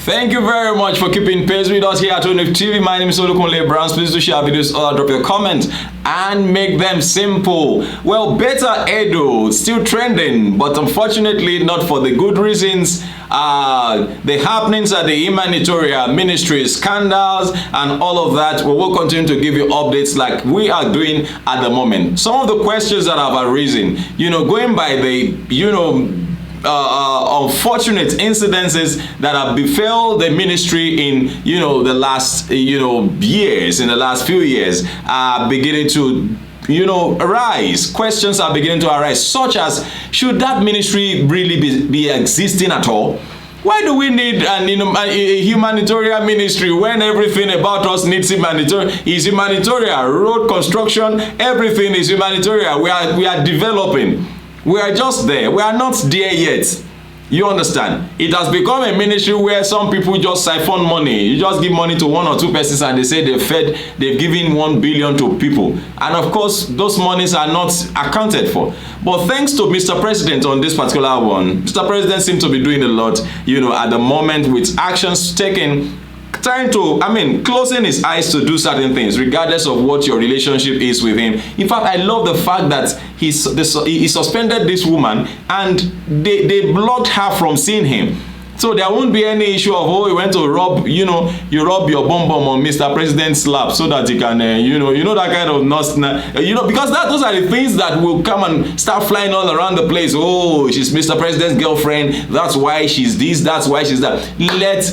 Thank you very much for keeping pace with us here at ONIF TV. My name is Olukunle Browns. Please do share videos or drop your comments and make them simple. Well, Betta Edu still trending, but unfortunately not for the good reasons. The happenings at the Humanitarian ministry, scandals and all of that. We will continue to give you updates like we are doing at the moment. Some of the questions that have arisen, going by the, unfortunate incidences that have befell the ministry in the last years, in the last few years, are beginning to arise. Questions are beginning to arise, such as, should that ministry really be existing at all? Why do we need a humanitarian ministry when everything about us needs humanitarian? Is humanitarian. Road construction, everything is humanitarian. We are developing. We are just there. We are not there yet. You understand? It has become a ministry where some people just siphon money. You just give money to one or two persons and they say they've given 1 billion to people. And of course, those monies are not accounted for. But thanks to Mr. President on this particular one, Mr. President seems to be doing a lot, at the moment, with actions taken, trying to, closing his eyes to do certain things, regardless of what your relationship is with him. In fact, I love the fact that he suspended this woman and they blocked her from seeing him. So there won't be any issue of, you went to rub, you rub your bum on Mr. President's lap so that he can, that kind of because those are the things that will come and start flying all around the place. Oh, she's Mr. President's girlfriend. That's why she's this. That's why she's that. Let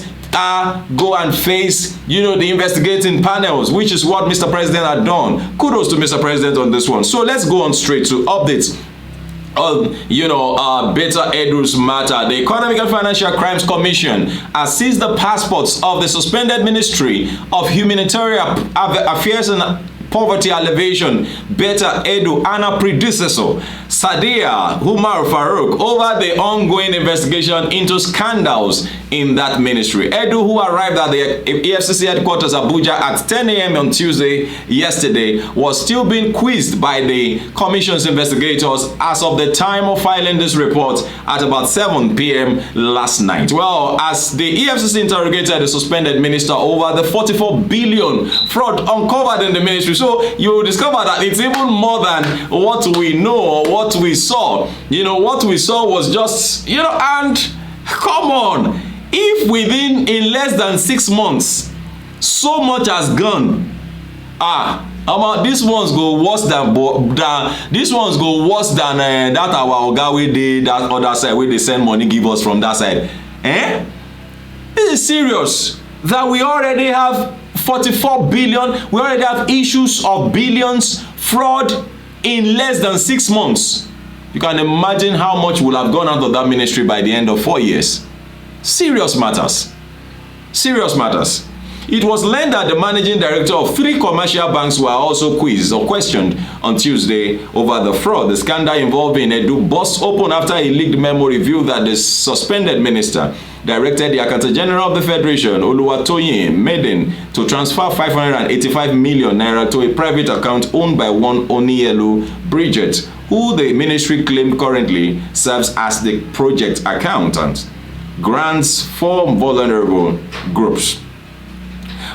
go and face the investigating panels, which is what Mr. President had done. Kudos to Mr. President on this one. So let's go on straight to updates on Betta Edu's matter. The Economic and Financial Crimes Commission has seized the passports of the suspended Ministry of Humanitarian Affairs and Poverty Alleviation, Betta Edu, and her predecessor, Sadiya Umar-Farouq, over the ongoing investigation into scandals in that ministry. Edu, who arrived at the EFCC headquarters Abuja at 10 a.m. on Tuesday yesterday, was still being quizzed by the commission's investigators as of the time of filing this report at about 7 p.m. last night. Well, as the EFCC interrogated the suspended minister over the 44 billion fraud uncovered in the ministry. So you will discover that it's even more than what we know or what we saw. What we saw was just, and come on, if in less than 6 months, so much has gone, these ones go worse than that our oga wey dey that other side wey dey send money give us from that side. This is serious that we already have 44 billion. We already have issues of billions fraud in less than 6 months. You can imagine how much will have gone out of that ministry by the end of 4 years. Serious matters. Serious matters. It was learned that the managing director of 3 commercial banks were also quizzed or questioned on Tuesday over the fraud. The scandal involving Edu burst open after a leaked memo revealed that the suspended minister directed the Accountant General of the Federation, Oluwatoyin Maiden, to transfer 585 million naira to a private account owned by one Onielu Bridget, who the ministry claimed currently serves as the project accountant. Grants for vulnerable groups.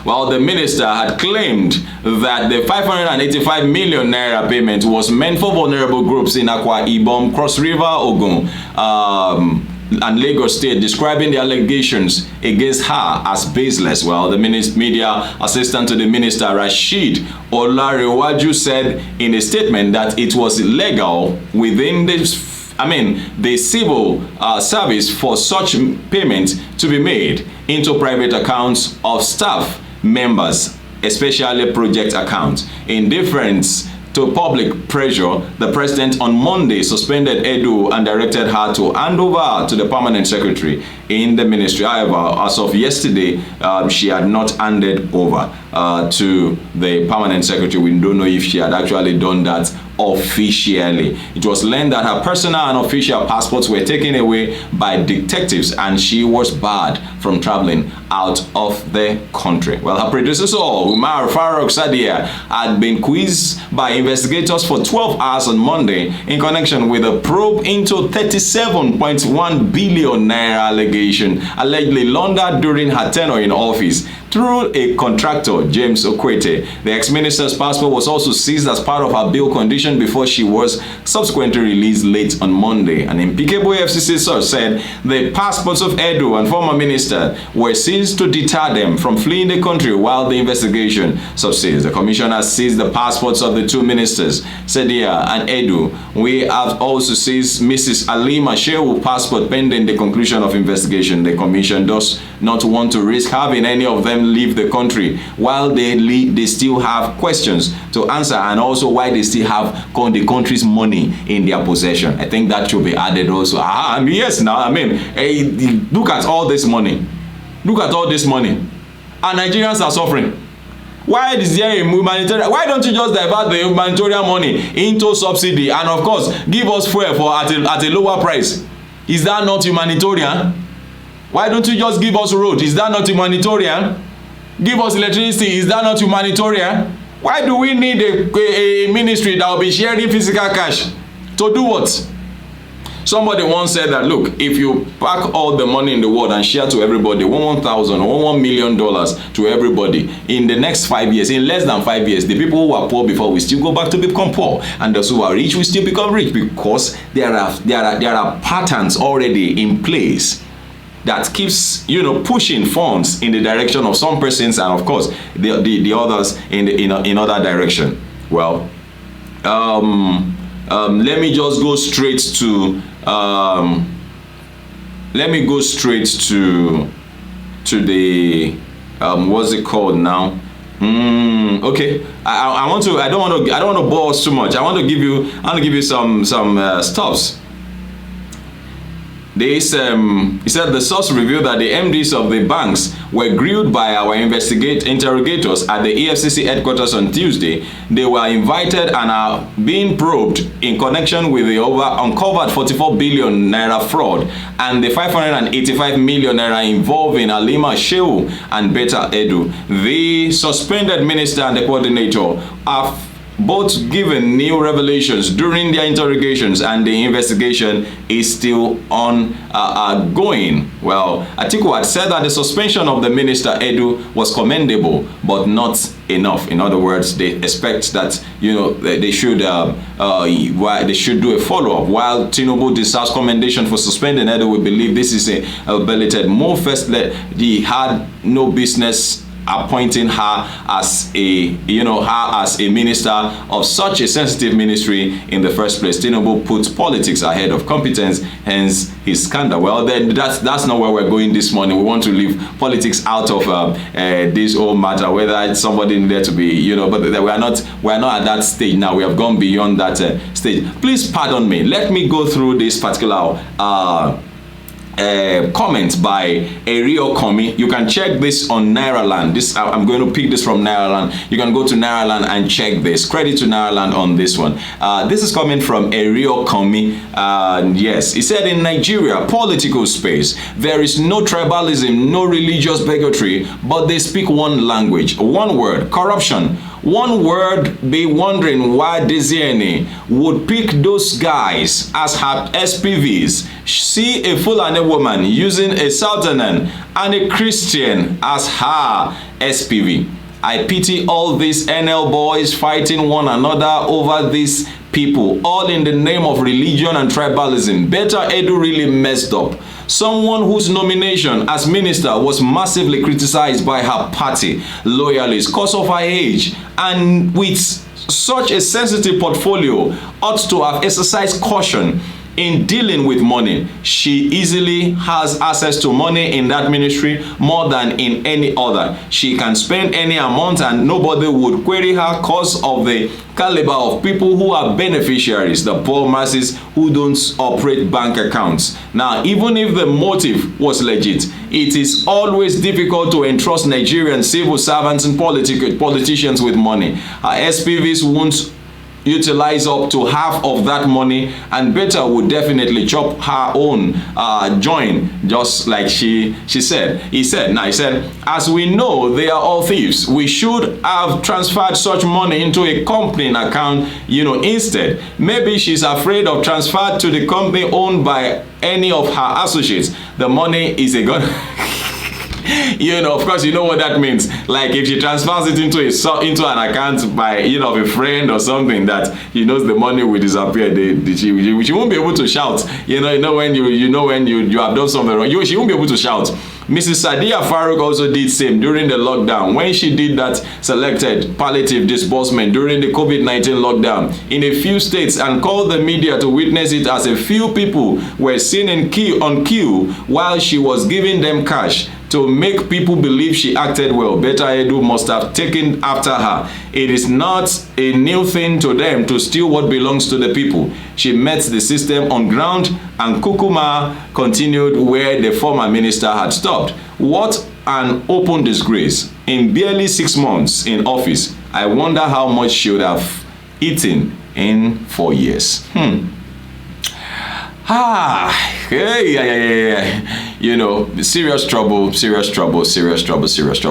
While the minister had claimed that the 585 million naira payment was meant for vulnerable groups in Akwa Ibom, Cross River, Ogun, and Lagos State, describing the allegations against her as baseless. Well, the media assistant to the minister, Rashid Olarewaju, said in a statement that it was illegal within the civil service for such payment to be made into private accounts of staff members, especially project accounts. In difference to public pressure, the president on Monday suspended Edu and directed her to hand over to the permanent secretary in the ministry. However, as of yesterday, she had not handed over to the permanent secretary. We don't know if she had actually done that officially. It was learned that her personal and official passports were taken away by detectives and she was barred from traveling out of the country. Well, her predecessor, Umar-Farouq Sadiya, had been quizzed by investigators for 12 hours on Monday in connection with a probe into 37.1 billion naira allegation allegedly laundered during her tenure in office through a contractor, James Okwete. The ex-minister's passport was also seized as part of her bail condition before she was subsequently released late on Monday. An impeccable EFCC source said the passports of Edu and former minister were seized to deter them from fleeing the country while the investigation subsists. The commission has seized the passports of the two ministers, Sadiya and Edu. We have also seized Mrs. Halima Shehu's passport pending the conclusion of investigation. The commission does not want to risk having any of them leave the country while they still have questions to answer, and also why they still have the country's money in their possession. I think that should be added also. Yes, now, I mean, hey, look at all this money. Look at all this money. And Nigerians are suffering. Why is there a humanitarian? Why don't you just divert the humanitarian money into subsidy and, of course, give us fuel for at a lower price? Is that not humanitarian? Why don't you just give us road? Is that not humanitarian? Give us electricity. Is that not humanitarian? Why do we need a ministry that will be sharing physical cash? To do what? Somebody once said that, look, if you pack all the money in the world and share to everybody, $1,000 or $1 million to everybody, in the next 5 years, in less than 5 years, the people who are poor before will still go back to become poor, and those who are rich will still become rich, because there are patterns already in place that keeps, pushing funds in the direction of some persons, and of course the others in other direction. Well, let me just go straight to the what's it called now? Okay, I don't want to bore us too much. I want to give you some stuffs. He said the source revealed that the MDs of the banks were grilled by our interrogators at the EFCC headquarters on Tuesday. They were invited and are being probed in connection with the uncovered 44 billion naira fraud and the 585 million naira involving Halima Shehu and Betta Edu. The suspended minister and the coordinator have both given new revelations during their interrogations, and the investigation is still ongoing. Well, Atiku had said that the suspension of the minister Edu was commendable, but not enough. In other words, they expect that they should do a follow-up. While Tinubu deserves commendation for suspending Edu, we believe this is a belated move. Firstly, he had no business appointing her as a minister of such a sensitive ministry in the first place. Tinubu puts politics ahead of competence, hence his scandal. Well, then that's not where we're going this morning. We want to leave politics out of this whole matter, whether it's somebody in there to be, but we're not at that stage now. We have gone beyond that stage. Please pardon me. Let me go through this particular comment by Ario Komi. You can check this on Nairaland. I'm going to pick this from Nairaland. You can go to Nairaland and check this. Credit to Nairaland on this one. This is coming from Ario Komi. Yes, he said, in Nigeria political space, there is no tribalism, no religious bigotry, but they speak one language, one word: corruption. One word, be wondering why Diziani would pick those guys as her SPVs. See a Fulani woman using a Southerner and a Christian as her SPV. I pity all these NL boys fighting one another over these people, all in the name of religion and tribalism. Betta Edu really messed up. Someone whose nomination as minister was massively criticized by her party loyalists because of her age, and with such a sensitive portfolio, ought to have exercised caution in dealing with money. She easily has access to money in that ministry more than in any other. She can spend any amount and nobody would query her because of the caliber of people who are beneficiaries, the poor masses who don't operate bank accounts. Now, even if the motive was legit, it is always difficult to entrust Nigerian civil servants and politicians with money. Her SPVs won't utilize up to half of that money, and Betta would definitely chop her own join, just like she said. He said, as we know they are all thieves, we should have transferred such money into a company account, instead. Maybe she's afraid of transfer to the company owned by any of her associates. The money is a gun. Of course, you know what that means. Like if she transfers it into an account by a friend or something that he knows the money will disappear, she won't be able to shout. When you have done something wrong, she won't be able to shout. Mrs. Sadiya Umar-Farouq also did same during the lockdown when she did that selected palliative disbursement during the COVID-19 lockdown in a few states and called the media to witness it, as a few people were seen on queue while she was giving them cash to make people believe she acted well. Betta Edu must have taken after her. It is not a new thing to them to steal what belongs to the people. She met the system on ground, and Kukuma continued where the former minister had stopped. What an open disgrace. In barely 6 months in office, I wonder how much she would have eaten in 4 years. Serious trouble.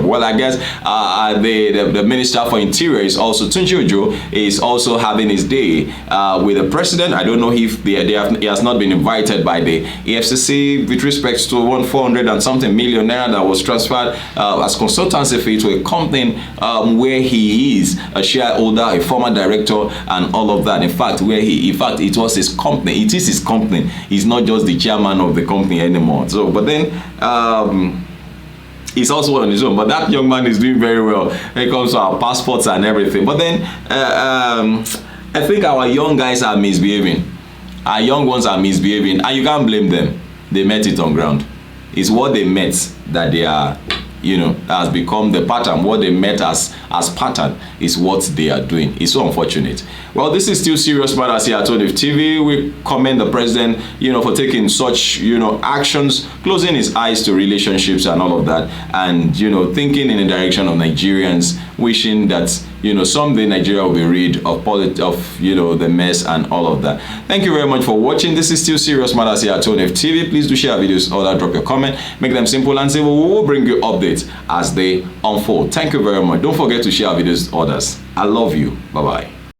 Well, I guess the Minister for Interior is also, Tunji is also having his day with the president. I don't know if he has not been invited by the EFCC with respect to 400 and something million naira that was transferred as consultancy fee to a company where he is a shareholder, a former director, and all of that. In fact, it was his company. It is his company. He's not just the chairman of the company anymore. So, but then he's also on his own. But that young man is doing very well when it comes to our passports and everything. But then I think our young guys are misbehaving. Our young ones are misbehaving, and you can't blame them. They met it on ground. It's what they met that they are, has become the pattern. What they met as pattern is what they are doing. It's so unfortunate. Well, this is still serious matters here at ONIF TV. We commend the president, for taking such, actions, closing his eyes to relationships and all of that, and, thinking in the direction of Nigerians, wishing that, someday Nigeria will be rid of the mess and all of that. Thank you very much for watching. This is still serious matters here at ONIF TV. Please do share videos or that, drop your comment, make them simple and simple. We will bring you updates as they unfold. Thank you very much. Don't forget to share videos with others. I love you. Bye-bye.